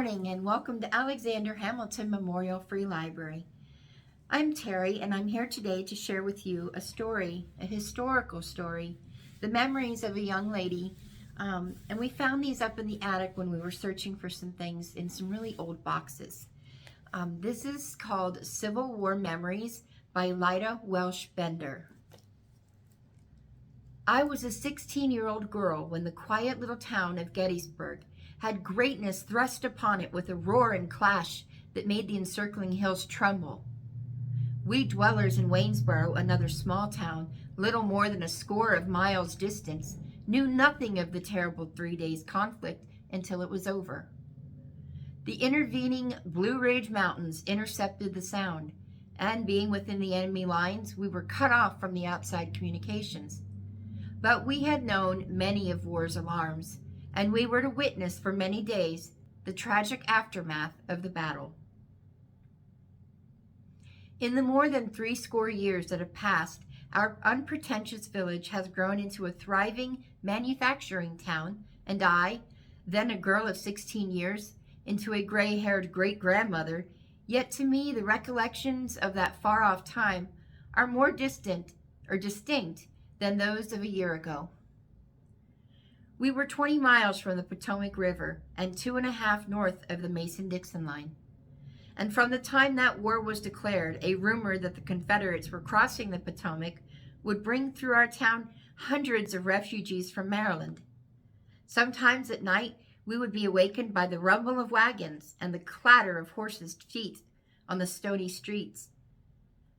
morning and welcome to Alexander Hamilton Memorial Free Library. I'm Terry and I'm here today to share with you a story, a historical story, the memories of a young lady. And we found these up in the attic when we were searching for some things in some really old boxes. This is called Civil War Memories by Lida Welsh Bender. I was a 16-year-old girl when the quiet little town of Gettysburg had greatness thrust upon it with a roar and clash that made the encircling hills tremble. We dwellers in Waynesboro, another small town, little more than a score of miles distance, knew nothing of the terrible 3 days' conflict until it was over. The intervening Blue Ridge Mountains intercepted the sound, and being within the enemy lines, we were cut off from the outside communications. But we had known many of war's alarms, and we were to witness for many days the tragic aftermath of the battle. In the more than 80 years that have passed, our unpretentious village has grown into a thriving manufacturing town, and I, then a girl of 16 years, into a gray-haired great-grandmother, yet to me the recollections of that far-off time are more distinct than those of a year ago. We were 20 miles from the Potomac River and 2.5 north of the Mason-Dixon line. And from the time that war was declared, a rumor that the Confederates were crossing the Potomac would bring through our town hundreds of refugees from Maryland. Sometimes at night, we would be awakened by the rumble of wagons and the clatter of horses' feet on the stony streets.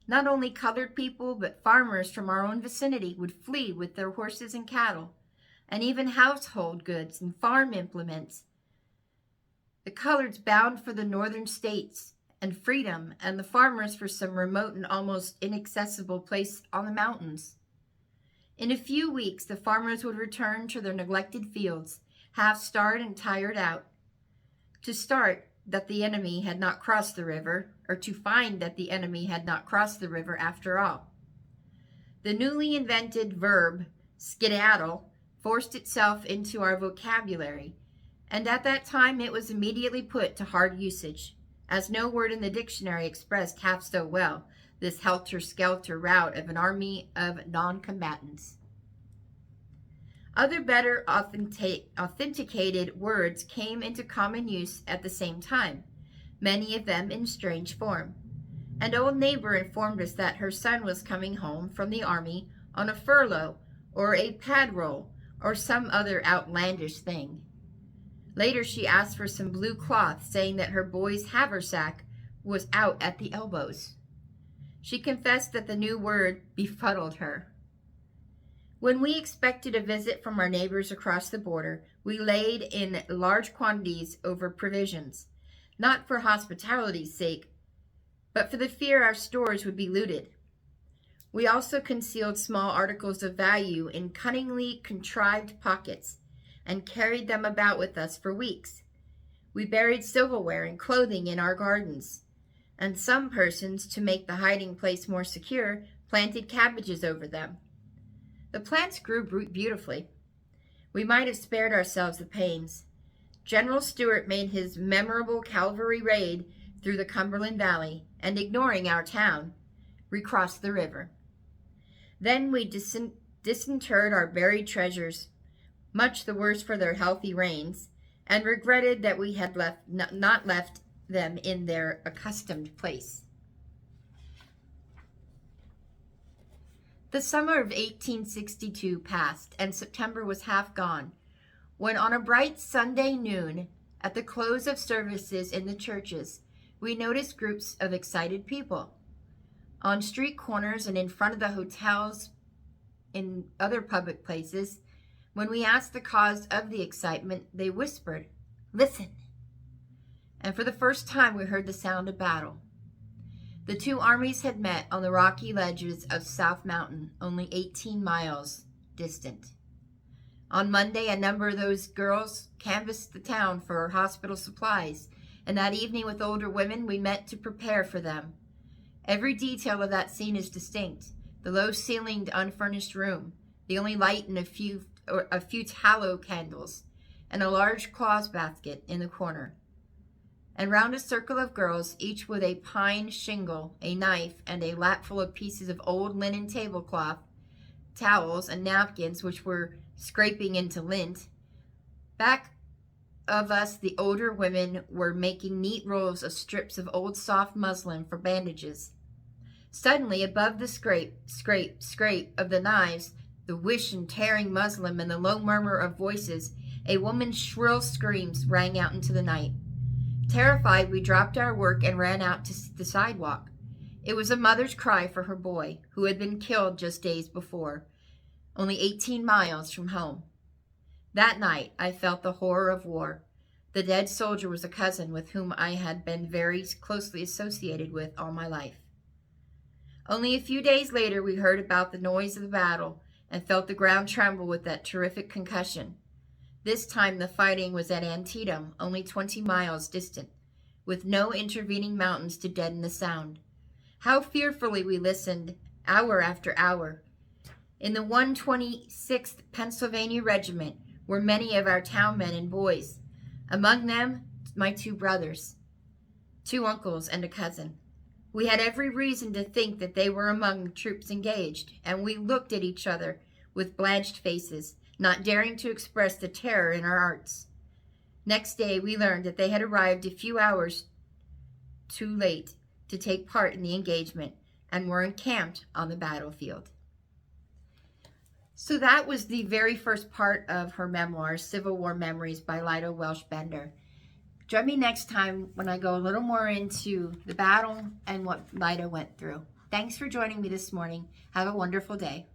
Not only colored people, but farmers from our own vicinity would flee with their horses and cattle, and even household goods and farm implements. The coloreds bound for the northern states and freedom, and the farmers for some remote and almost inaccessible place on the mountains. In a few weeks, the farmers would return to their neglected fields, half-starved and tired out, to start that the enemy had not crossed the river, or to find that the enemy had not crossed the river after all. The newly invented verb, skedaddle, forced itself into our vocabulary, and at that time it was immediately put to hard usage, as no word in the dictionary expressed half so well this helter-skelter rout of an army of non-combatants. Other better authenticated words came into common use at the same time, many of them in strange form. An old neighbor informed us that her son was coming home from the army on a furlough or a padroll, or some other outlandish thing. Later she asked for some blue cloth, saying that her boy's haversack was out at the elbows. She confessed that the new word befuddled her. When we expected a visit from our neighbors across the border, we laid in large quantities over provisions, not for hospitality's sake, but for the fear our stores would be looted. We also concealed small articles of value in cunningly contrived pockets and carried them about with us for weeks. We buried silverware and clothing in our gardens, and some persons, to make the hiding place more secure, planted cabbages over them. The plants grew beautifully. We might have spared ourselves the pains. General Stuart made his memorable cavalry raid through the Cumberland Valley, and ignoring our town, recrossed the river. Then we disinterred our buried treasures, much the worse for their healthy reins, and regretted that we had not left them in their accustomed place. The summer of 1862 passed, and September was half gone, when on a bright Sunday noon, at the close of services in the churches, we noticed groups of excited people. On street corners and in front of the hotels, in other public places, when we asked the cause of the excitement, they whispered, "Listen." And for the first time we heard the sound of battle. The two armies had met on the rocky ledges of South Mountain, only 18 miles distant. On Monday, a number of those girls canvassed the town for hospital supplies, and that evening with older women we met to prepare for them. Every detail of that scene is distinct. The low-ceilinged, unfurnished room, the only light in a few tallow candles, and a large cloth basket in the corner. and round a circle of girls, each with a pine shingle, a knife, and a lapful of pieces of old linen tablecloth, towels, and napkins which were scraping into lint. Back of us, the older women were making neat rolls of strips of old soft muslin for bandages. Suddenly, above the scrape, scrape, scrape of the knives, the whish and tearing muslin, and the low murmur of voices, a woman's shrill screams rang out into the night. Terrified, we dropped our work and ran out to the sidewalk. It was a mother's cry for her boy, who had been killed just days before, only 18 miles from home. That night, I felt the horror of war. The dead soldier was a cousin with whom I had been very closely associated with all my life. Only a few days later, we heard about the noise of the battle and felt the ground tremble with that terrific concussion. This time the fighting was at Antietam, only 20 miles distant, with no intervening mountains to deaden the sound. How fearfully we listened, hour after hour. In the 126th Pennsylvania Regiment were many of our town men and boys, among them my 2 brothers, 2 uncles, and a cousin. We had every reason to think that they were among the troops engaged, and we looked at each other with blanched faces, not daring to express the terror in our hearts. Next day, we learned that they had arrived a few hours too late to take part in the engagement and were encamped on the battlefield. So that was the very first part of her memoir, Civil War Memories by Lida Welsh Bender. Join me next time when I go a little more into the battle and what Lida went through. Thanks for joining me this morning. Have a wonderful day.